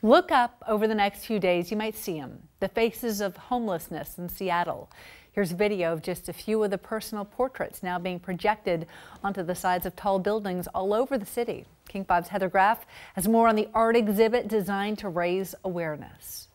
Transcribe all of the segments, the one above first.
Look up over the next few days. You might see them, the faces of homelessness in Seattle. Here's video of just a few of the personal portraits now being projected onto the sides of tall buildings all over the city. King 5's Heather Graf has more on the art exhibit designed to raise awareness.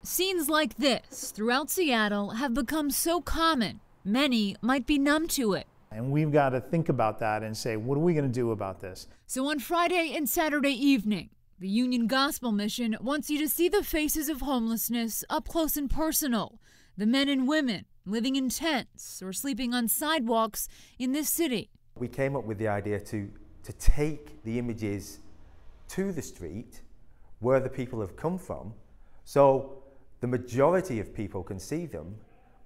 Scenes like this throughout Seattle have become so common, many might be numb to it. And we've got to think about that and say, what are we going to do about this? So on Friday and Saturday evening, the Union Gospel Mission wants you to see the faces of homelessness up close and personal. The men and women living in tents or sleeping on sidewalks in this city. We came up with the idea to take the images to the street where the people have come from, so the majority of people can see them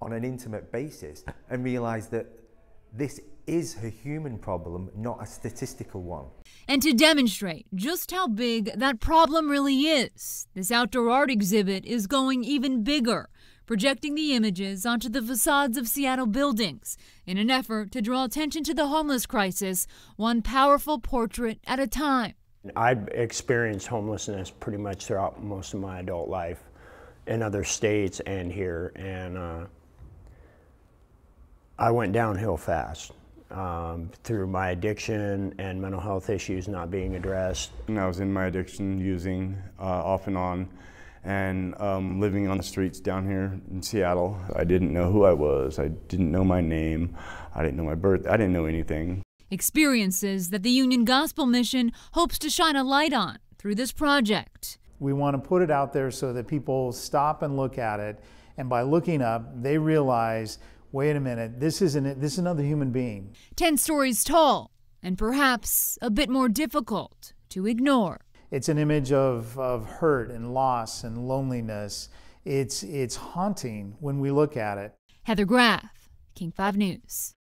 on an intimate basis and realize that this is a human problem, not a statistical one. And to demonstrate just how big that problem really is, this outdoor art exhibit is going even bigger, projecting the images onto the facades of Seattle buildings in an effort to draw attention to the homeless crisis, one powerful portrait at a time. I've experienced homelessness pretty much throughout most of my adult life in other states and here, and I went downhill fast through my addiction and mental health issues not being addressed. And I was in my addiction, using off and on, and living on the streets down here in Seattle. I didn't know who I was. I didn't know my name. I didn't know my birth. I didn't know anything. Experiences that the Union Gospel Mission hopes to shine a light on through this project. We want to put it out there so that people stop and look at it, and by looking up, they realize, wait a minute, this is another human being. 10 stories tall, and perhaps a bit more difficult to ignore. It's an image of hurt and loss and loneliness. It's haunting when we look at it. Heather Graf, King 5 News.